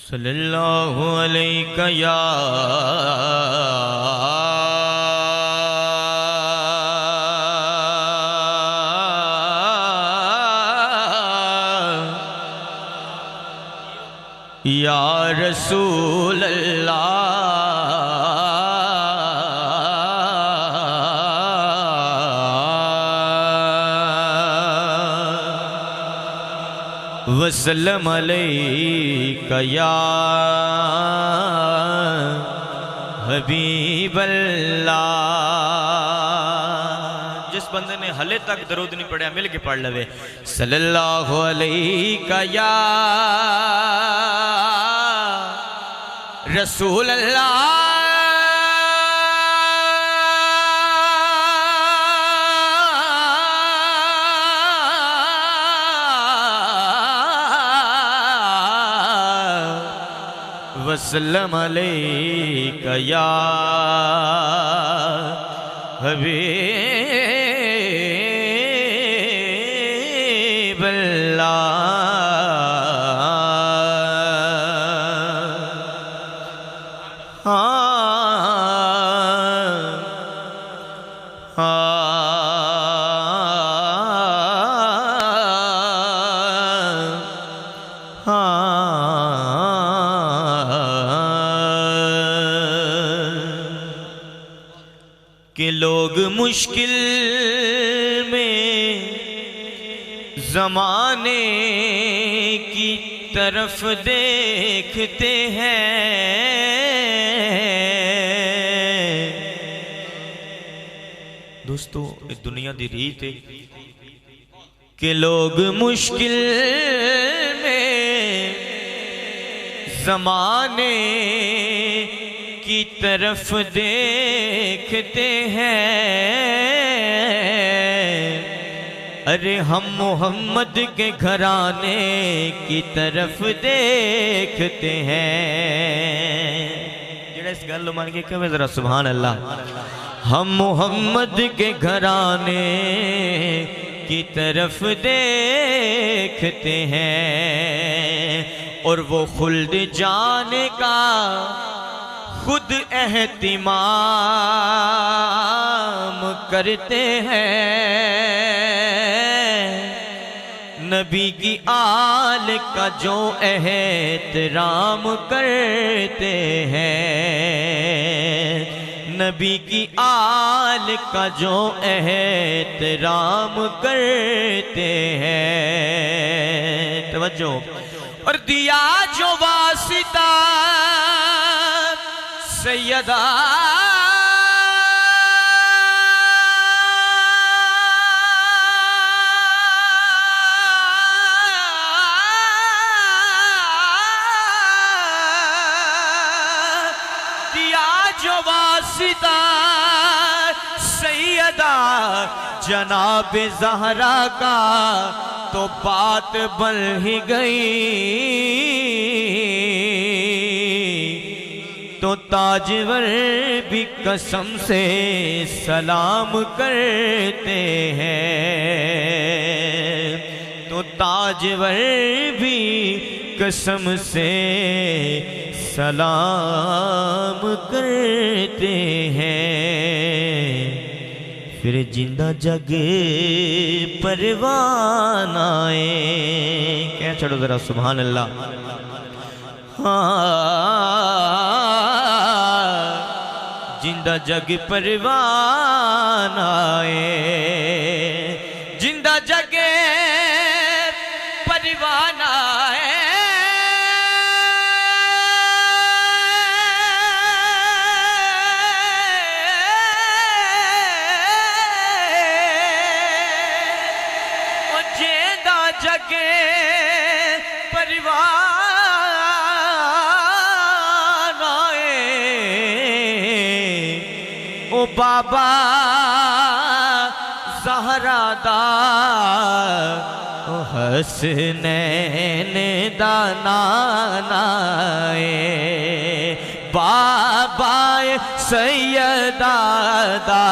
सल्लल्लाहु अलैका या रसूल अल्लाह वसल्लम अलैका या हबीब अल्लाह। जिस बंदे ने हले तक दरूद नहीं पढ़ा मिल के पढ़ लवे सल्लल्लाहु अलैका या रसूल अल्लाह वसल्लम अलैका या हबीब अल्लाह। कि लोग मुश्किल में ज़माने की तरफ देखते हैं, दोस्तों इस दुनिया दी रीत है कि लोग मुश्किल में ज़माने की तरफ देखते हैं। अरे हम मोहम्मद के घराने की तरफ देखते हैं। जेड़ा इस गल मान के कहे जरा सुभान अल्लाह। हम मोहम्मद के घराने की तरफ देखते हैं और वो खुल्द जाने का खुद एहतिमाम करते हैं। नबी की आल का जो एहतराम करते हैं, नबी की आल का जो एहतराम करते हैं। तवज्जो। और दिया जो वासिता सैयदा दिया जो वासिता सैयदा जनाब ज़हरा का तो बात बन ही गई। तो ताजवर भी कसम से सलाम करते हैं, तो ताजवर भी कसम से सलाम करते हैं। फिर जिंदा जग परवान आए, क्या छोड़ो जरा सुभान अल्लाह। जिंदा जग परवान आए, जिंदा जग परवान आए। ओ जिंदा जग परवान ओ बाबा ज़हरा दा ओ हसनैन दा नानाए, बाबा सैयदा दा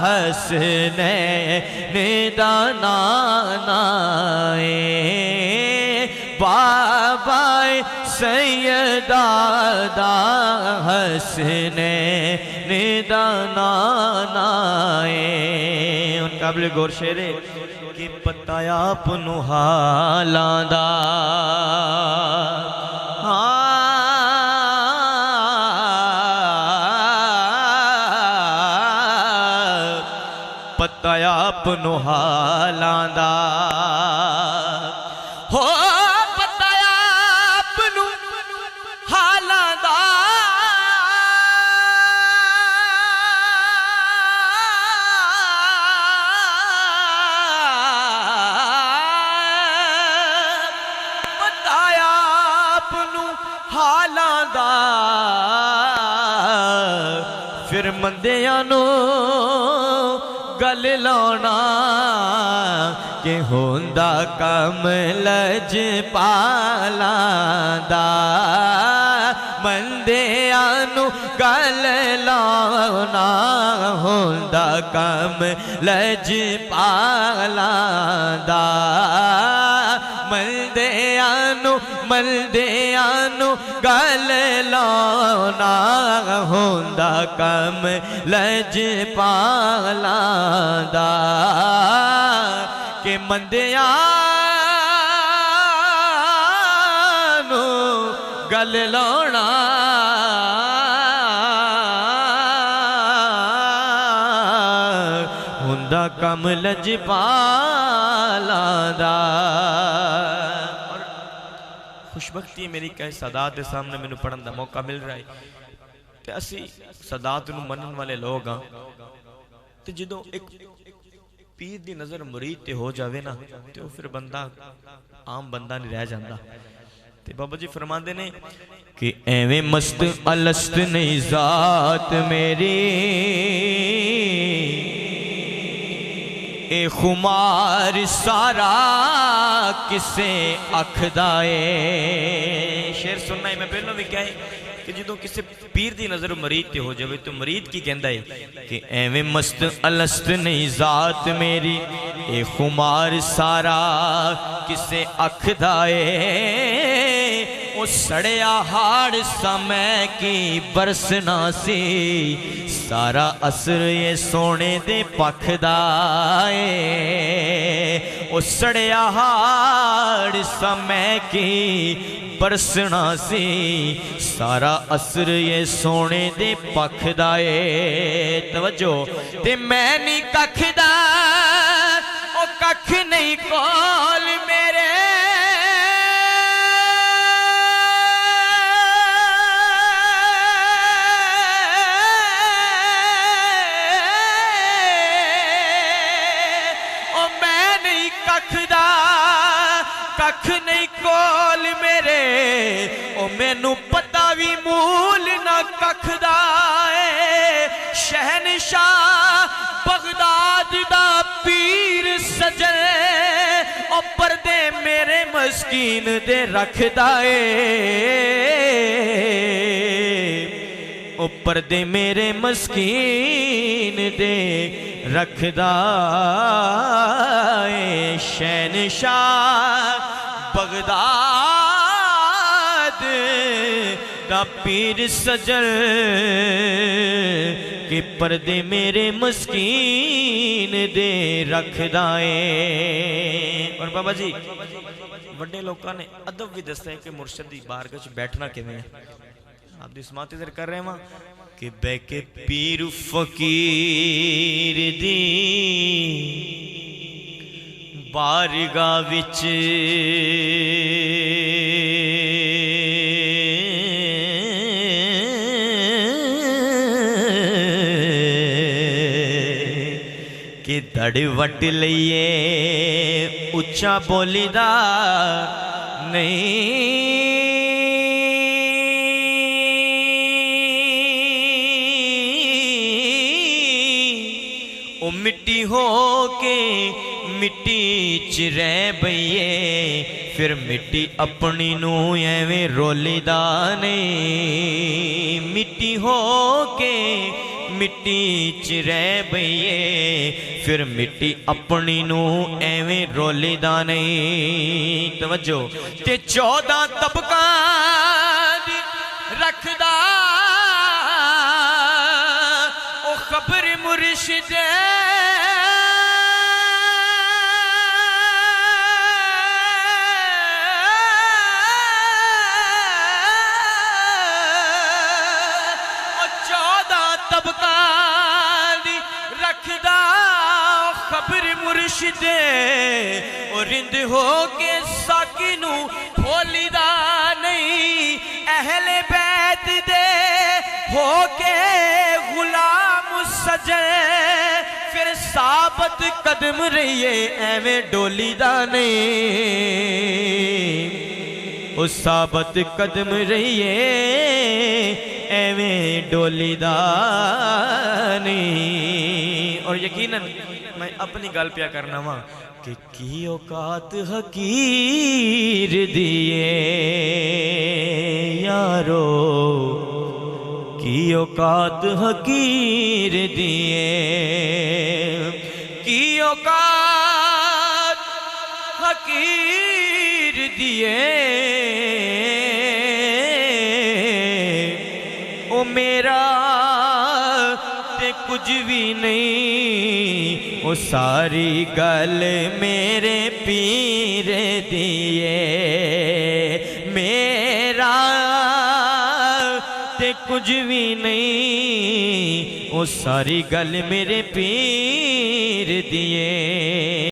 हसनैन दा नानाए, बाबा सैयदा दादा हसने निदाना नाए उन काबिल गौर शेरे कि पता आप हालां दा पता आप हालां दा हो पता आप हालां दा पता आप हालां दा फिर मंदियां नू गल लाना कि होंदा कम लजपालां दा मंदियां नू गल लाना होंदा कम लजपालां दा मलदियां नू गल लाना होंदा कम लजपालां दा कि मंदियां नू गल लाना होंदा कम लजपालां दा खुशबख्ती है मेरी कह सदात के सामने मैनू पढ़न का मौका मिल रहा है ते असी सदात नू मनन वाले लोग हाँ ते जदों एक पीर दी नजर मुरीद ते हो जावे ना ते वो फिर बंदा आम बंदा नहीं रह जाता। ते बाबा जी फरमाते ने कि एवें मस्त अलस्त नहीं जात मेरी ए खुमार सारा किसे अखदाए। शेर सुनना है मैं पहले भी क्या है कि जो किसी पीर दी नजर मरीद ते हो जाए तो मरीद की कहता है कि एवें मस्त अलस्त नहीं जात मेरी ए खुमार सारा किसे अखदाए। ओ सड़िया हाड़ समय की बरसना सी सारा असर ये सोने दे पखदा ए। ओ सड़िया हाड़ समय की बरसना सी सारा असर ये सोने दे पखदा ए। तवज्जो ते मैं नहीं कखदा ओ कख नहीं कोल मेरे कख नहीं कोल मेरे ओ मैनू पता भी मूल ना कखदा ए। शहनशाह बगदाद दा पीर सजन ओ पर्दे मेरे मस्कीन दे रखदा ए। ओ पर्दे मेरे मस्कीन दे रखदा ए। शहनशाह बगदाद दा पीर सजल के पर्दे मेरे मस्कीन दे रखदा ए। और बाबा जी वड्डे लोगों ने अदब भी दसया है कि मुर्शद दी बारगाह च बैठना किवें है। आप दी समात इधर कर रहे हैं कि बैके पीर फकीर दी बारगाह विच कि धड़ वट लईए उच्चा बोलीदा नहीं। ओ मिट्टी हो के मिट्टी च रह बईए फिर मिट्टी अपनी नू एवें रोलीदा नहीं। मिट्टी हो के मिट्टी च रह बईए फिर मिट्टी अपनी नू एवें रोलीदा नहीं। तवज्जो ते 14 तबका दी मुर्शिदे रखदा खबर मुर्शिदे और रिंद हो के साकी नू खोलीदा नहीं अहले बैत दे हो के गुलाम सजे फिर साबत कदम रहिए एवें डोलीदा नहीं उस साबत कदम रहिए एवें डोलीदा नहीं। और यकीनन मैं अपनी गल पिया करना वा कि की औकात हकीर दिए यारो की औकात हकीर दिए की औकात हकीर दिए ओ मेरा ते कुछ भी नहीं ओ सारी गल मेरे पीर दिए मेरा ते कुछ भी नहीं ओ सारी गल मेरे पीर दिए।